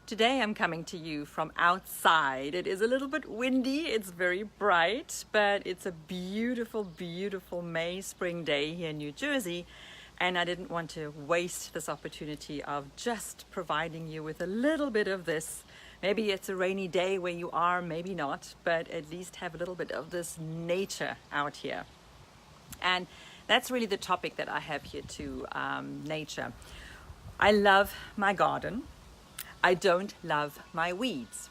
Today I'm coming to you from outside. It is a little bit windy, it's very bright, but it's a beautiful, beautiful May spring day here in New Jersey, and I didn't want to waste this opportunity of just providing you with a little bit of this. Maybe it's a rainy day where you are, maybe not, but at least have a little bit of this nature out here. And that's really the topic that I have here too, nature. I love my garden. I don't love my weeds.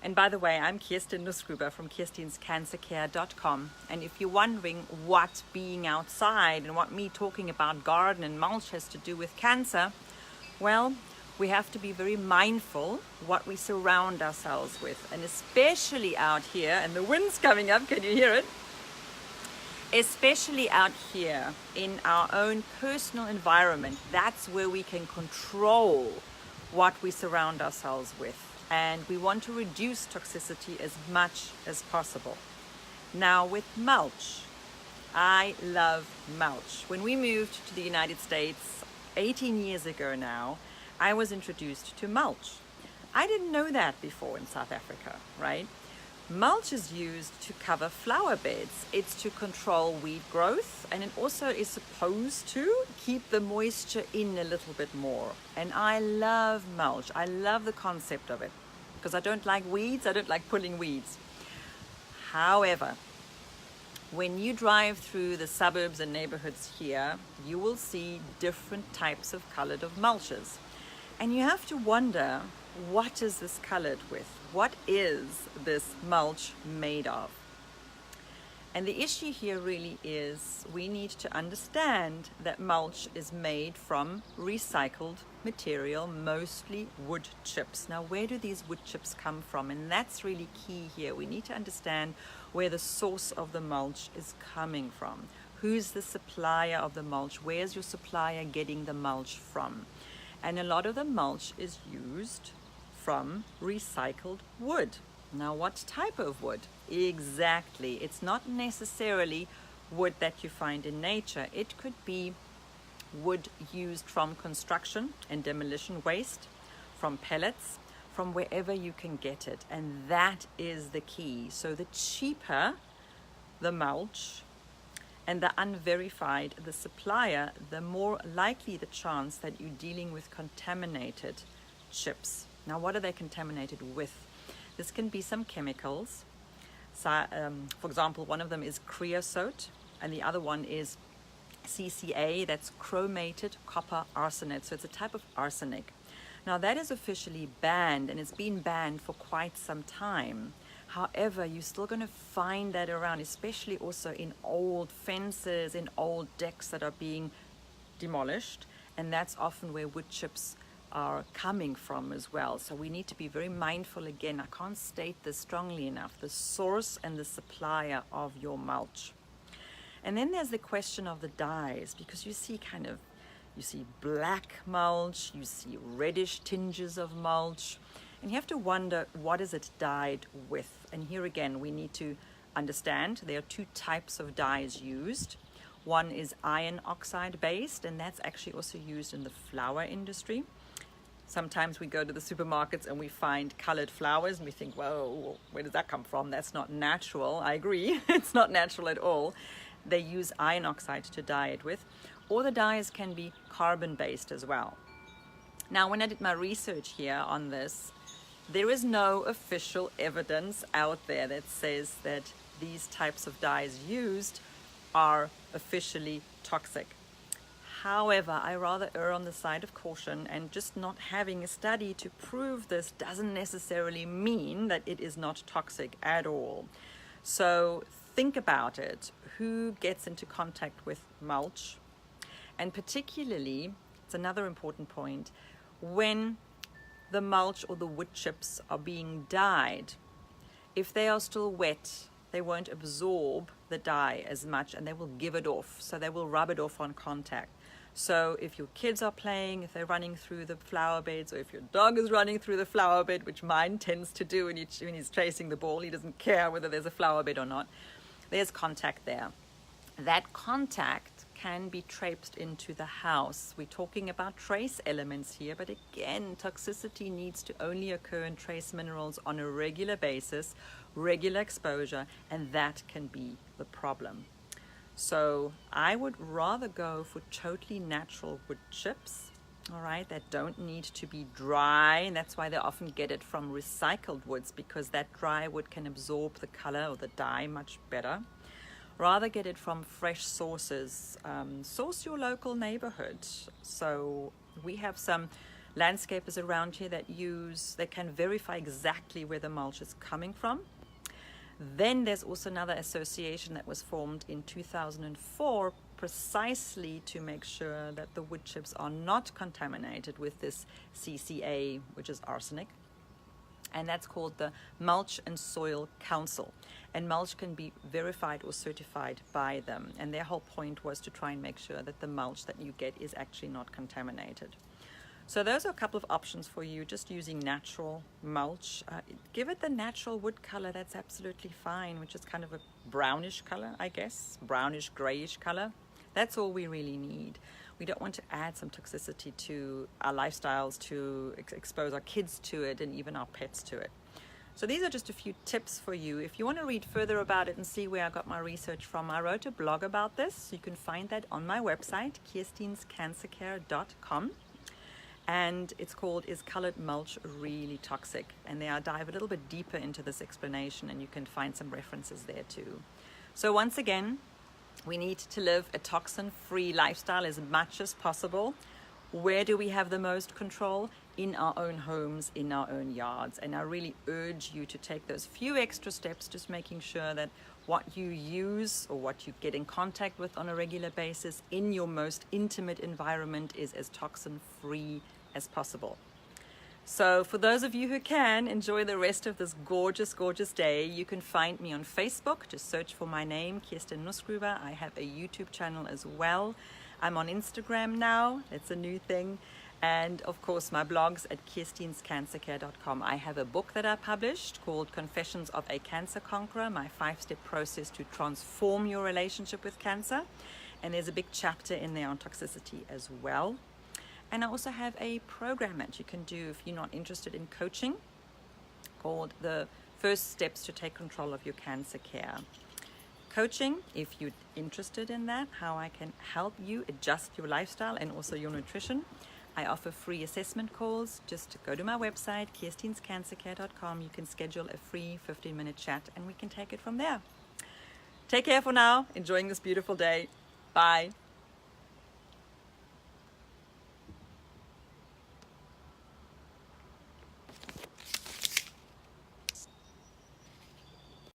And by the way, I'm Kirstin Nussgruber from Kirstin'sCancerCare.com. And if you're wondering what being outside and what me talking about garden and mulch has to do with cancer, well, we have to be very mindful what we surround ourselves with. And especially out here, and the wind's coming up, can you hear it? Especially out here in our own personal environment, that's where we can control what we surround ourselves with, and we want to reduce toxicity as much as possible. Now with mulch, I love mulch. When we moved to the United States 18 years ago now, I was introduced to mulch. I didn't know that before in South Africa, right? Mulch is used to cover flower beds. It's to control weed growth, and it also is supposed to keep the moisture in a little bit more. And I love mulch. I love the concept of it because I don't like weeds. I don't like pulling weeds. However, when you drive through the suburbs and neighborhoods here, you will see different types of colored of mulches. And you have to wonder, what is this colored with? What is this mulch made of? And the issue here really is we need to understand that mulch is made from recycled material, mostly wood chips. Now, where do these wood chips come from? And that's really key here. We need to understand where the source of the mulch is coming from. Who's the supplier of the mulch? Where's your supplier getting the mulch from? And a lot of the mulch is used from recycled wood. Now, what type of wood? Exactly. It's not necessarily wood that you find in nature. It could be wood used from construction and demolition waste, from pellets, from wherever you can get it. And that is the key. So the cheaper the mulch and the unverified the supplier, the more likely the chance that you're dealing with contaminated chips. Now, what are they contaminated with? This can be some chemicals. So, for example, one of them is creosote, and the other one is CCA, that's chromated copper arsenate. So it's a type of arsenic. Now, that is officially banned, and it's been banned for quite some time. However, you're still going to find that around, especially also in old fences, in old decks that are being demolished, and that's often where wood chips are coming from as well. So we need to be very mindful. Again, I can't state this strongly enough, the source and the supplier of your mulch. And then there's the question of the dyes, because you see black mulch, you see reddish tinges of mulch, and you have to wonder, what is it dyed with? And here again, we need to understand there are two types of dyes used. One is iron oxide based, and that's actually also used in the flower industry. Sometimes we go to the supermarkets and we find colored flowers and we think, whoa, where does that come from? That's not natural. I agree, it's not natural at all. They use iron oxide to dye it with, or the dyes can be carbon based as well. Now, when I did my research here on this, there is no official evidence out there that says that these types of dyes used are officially toxic. However, I rather err on the side of caution, and just not having a study to prove this doesn't necessarily mean that it is not toxic at all. So think about it. Who gets into contact with mulch? And particularly, it's another important point, when the mulch or the wood chips are being dyed, if they are still wet, they won't absorb the dye as much and they will give it off. So they will rub it off on contact. So if your kids are playing, if they're running through the flower beds, or if your dog is running through the flower bed, which mine tends to do when he's chasing the ball, he doesn't care whether there's a flower bed or not, there's contact there. That contact can be traipsed into the house. We're talking about trace elements here, but again, toxicity needs to only occur in trace minerals on a regular basis, regular exposure, and that can be the problem. So I would rather go for totally natural wood chips, all right, that don't need to be dry, and that's why they often get it from recycled woods, because that dry wood can absorb the color or the dye much better. Rather get it from fresh sources. Source your local neighborhood. So we have some landscapers around here that can verify exactly where the mulch is coming from. Then there's also another association that was formed in 2004 precisely to make sure that the wood chips are not contaminated with this CCA, which is arsenic. And that's called the Mulch and Soil Council. And mulch can be verified or certified by them. And their whole point was to try and make sure that the mulch that you get is actually not contaminated. So those are a couple of options for you, just using natural mulch. Give it the natural wood color, that's absolutely fine, which is kind of a brownish color, I guess, brownish grayish color. That's all we really need. We don't want to add some toxicity to our lifestyles, to expose our kids to it and even our pets to it. So these are just a few tips for you. If you want to read further about it and see where I got my research from, I wrote a blog about this. You can find that on my website, Kirstin'sCancerCare.com. And it's called, Is Colored Mulch Really Toxic? And there I dive a little bit deeper into this explanation, and you can find some references there too. So once again, we need to live a toxin-free lifestyle as much as possible. Where do we have the most control? In our own homes, in our own yards. And I really urge you to take those few extra steps, just making sure that what you use or what you get in contact with on a regular basis in your most intimate environment is as toxin-free as possible. So for those of you who can, enjoy the rest of this gorgeous, gorgeous day. You can find me on Facebook. Just search for my name, Kirstin Nussgruber. I have a YouTube channel as well. I'm on Instagram now. It's a new thing. And of course, my blogs at Kirstin'sCancerCare.com. I have a book that I published called Confessions of a Cancer Conqueror, my 5-step process to transform your relationship with cancer. And there's a big chapter in there on toxicity as well. And I also have a program that you can do if you're not interested in coaching, called the First Steps to Take Control of Your Cancer Care. Coaching, if you're interested in that, how I can help you adjust your lifestyle and also your nutrition. I offer free assessment calls. Just go to my website, Kirstin'sCancerCare.com. You can schedule a free 15-minute chat and we can take it from there. Take care for now. Enjoying this beautiful day. Bye.